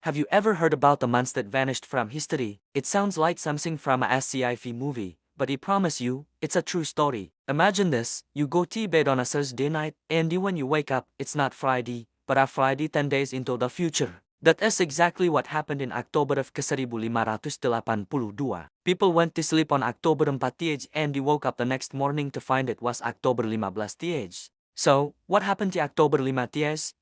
Have you ever heard about the months that vanished from history? It sounds like something from a sci-fi movie, but I promise you, it's a true story. Imagine this, you go to bed on a Thursday night, and when you wake up, it's not Friday, but a Friday 10 days into the future. That is exactly what happened in October of 1582. People went to sleep on October 4 and they woke up the next morning to find it was October 15. So, what happened to October 5, 6,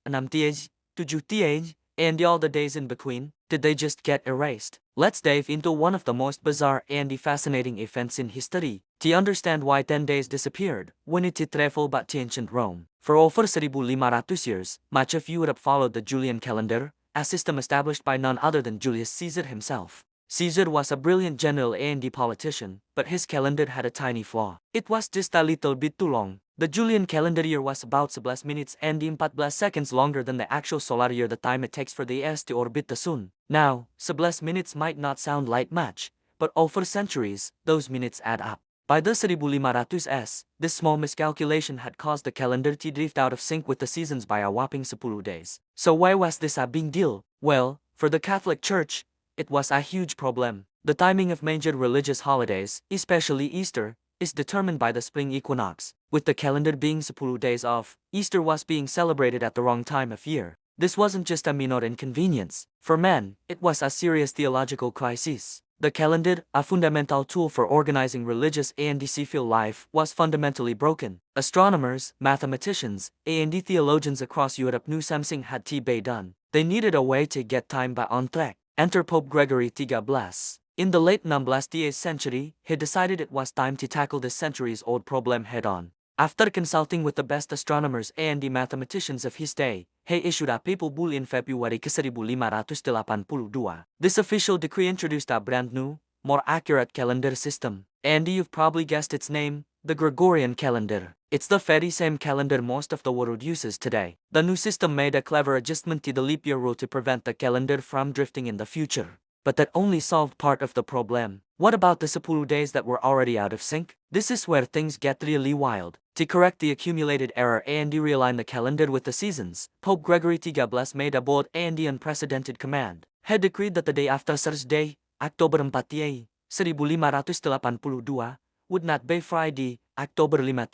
7, and all the days in between? Did they just get erased? Let's dive into one of the most bizarre and fascinating events in history. To understand why 10 days disappeared, we need to travel back to ancient Rome. For over 1500 years, much of Europe followed the Julian calendar, a system established by none other than Julius Caesar himself. Caesar was a brilliant general and politician, but his calendar had a tiny flaw. It was just a little bit too long. The Julian calendar year was about 11 minutes and 14 seconds longer than the actual solar year, the time it takes for the Earth to orbit the Sun. Now, 11 minutes might not sound like much, but over centuries, those minutes add up. By the 1500s, this small miscalculation had caused the calendar to drift out of sync with the seasons by a whopping 10 days. So why was this a big deal? Well, for the Catholic Church, it was a huge problem. The timing of major religious holidays, especially Easter, is determined by the spring equinox. With the calendar being 10 days off, Easter was being celebrated at the wrong time of year. This wasn't just a minor inconvenience. For men, it was a serious theological crisis. The calendar, a fundamental tool for organizing religious and civil life, was fundamentally broken. Astronomers, mathematicians, and theologians across Europe knew something had to be done. They needed a way to get time back on track. Enter Pope Gregory XIII. In the late 19th century, he decided it was time to tackle this centuries-old problem head-on. After consulting with the best astronomers and mathematicians of his day, he issued a papal bull in February 1582. This official decree introduced a brand new, more accurate calendar system. And you've probably guessed its name, the Gregorian calendar. It's the very same calendar most of the world uses today. The new system made a clever adjustment to the leap year rule to prevent the calendar from drifting in the future. But that only solved part of the problem. What about the 10 days that were already out of sync? This is where things get really wild. To correct the accumulated error and realign the calendar with the seasons, Pope Gregory XIII made a bold and unprecedented command. He decreed that the day after Thursday, October 4, 1582, would not be Friday, October 5.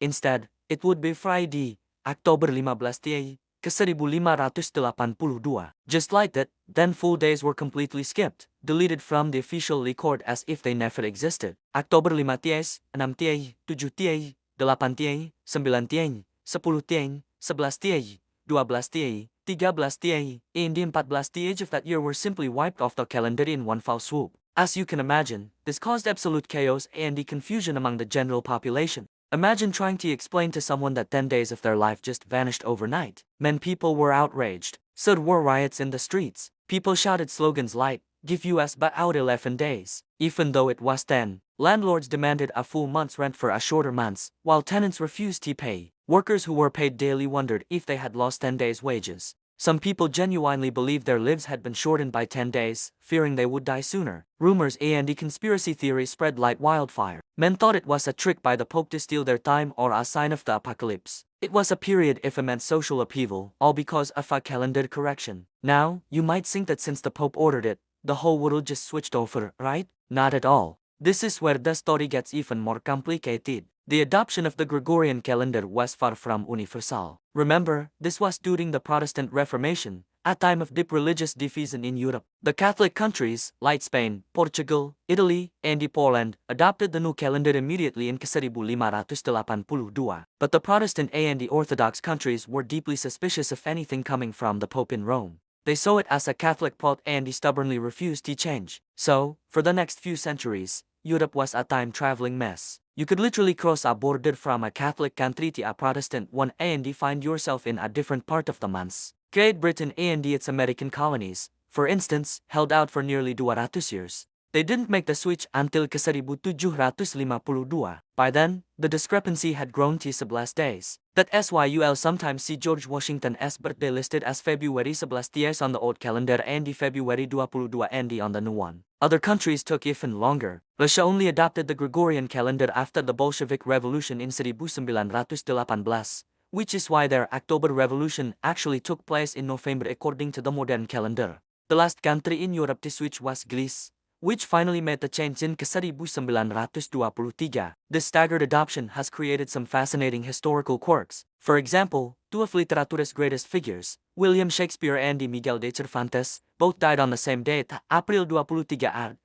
Instead, it would be Friday, October 15, 1582. Just like that, then full days were completely skipped, deleted from the official record as if they never existed. October 5, 6, 7, 8, 9, 10, 11, 12, 13, and the 14 of that year were simply wiped off the calendar in one foul swoop. As you can imagine, this caused absolute chaos and confusion among the general population. Imagine trying to explain to someone that 10 days of their life just vanished overnight. Many people were outraged. So were riots in the streets. People shouted slogans like, "Give us back our 11 days." Even though it was 10, landlords demanded a full month's rent for a shorter month, while tenants refused to pay. Workers who were paid daily wondered if they had lost 10 days' wages. Some people genuinely believed their lives had been shortened by 10 days, fearing they would die sooner. Rumors and conspiracy theories spread like wildfire. Men thought it was a trick by the Pope to steal their time or a sign of the apocalypse. It was a period of immense social upheaval, all because of a calendar correction. Now, you might think that since the Pope ordered it, the whole world just switched over, right? Not at all. This is where the story gets even more complicated. The adoption of the Gregorian calendar was far from universal. Remember, this was during the Protestant Reformation, a time of deep religious division in Europe. The Catholic countries, like Spain, Portugal, Italy, and Poland, adopted the new calendar immediately in 1582. But the Protestant and the Orthodox countries were deeply suspicious of anything coming from the Pope in Rome. They saw it as a Catholic plot and stubbornly refused to change. So, for the next few centuries, Europe was a time-traveling mess. You could literally cross a border from a Catholic country to a Protestant one and find yourself in a different part of the months. Great Britain and its American colonies, for instance, held out for nearly 200 years. They didn't make the switch until 1752. By then, the discrepancy had grown to 11 days. That's why you'll sometimes see George Washington's birthday listed as February 11 on the old calendar and February 22 on the new one. Other countries took even longer. Russia only adopted the Gregorian calendar after the Bolshevik Revolution in 1918, which is why their October Revolution actually took place in November according to the modern calendar. The last country in Europe to switch was Greece, which finally made the change in ke-1923. This staggered adoption has created some fascinating historical quirks. For example, two of literature's greatest figures, William Shakespeare and Miguel de Cervantes, both died on the same date, April 23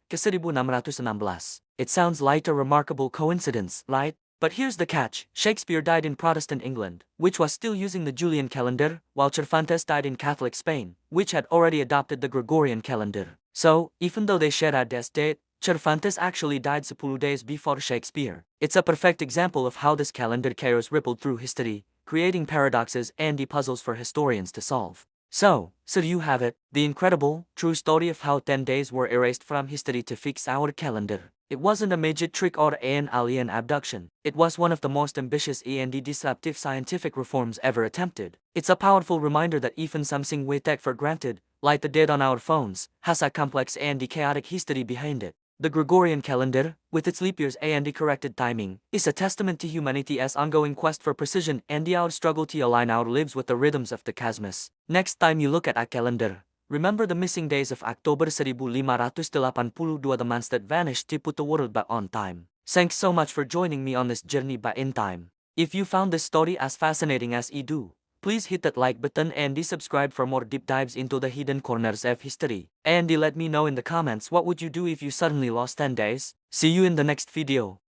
ke-1616. It sounds like a remarkable coincidence, right? But here's the catch, Shakespeare died in Protestant England, which was still using the Julian calendar, while Cervantes died in Catholic Spain, which had already adopted the Gregorian calendar. So, even though they share a death date, Cervantes actually died 10 days before Shakespeare. It's a perfect example of how this calendar chaos rippled through history, creating paradoxes and puzzles for historians to solve. So you have it, the incredible, true story of how 10 days were erased from history to fix our calendar. It wasn't a magic trick or an alien abduction. It was one of the most ambitious and disruptive scientific reforms ever attempted. It's a powerful reminder that even something we take for granted, like the date on our phones, has a complex and chaotic history behind it. The Gregorian calendar, with its leap years and corrected timing, is a testament to humanity's ongoing quest for precision and our struggle to align our lives with the rhythms of the cosmos. Next time you look at a calendar, remember the missing days of October 1582, the months that vanished to put the world back on time. Thanks so much for joining me on this journey back in time. If you found this story as fascinating as I do, please hit that like button and subscribe for more deep dives into the hidden corners of history. And let me know in the comments what would you do if you suddenly lost 10 days. See you in the next video.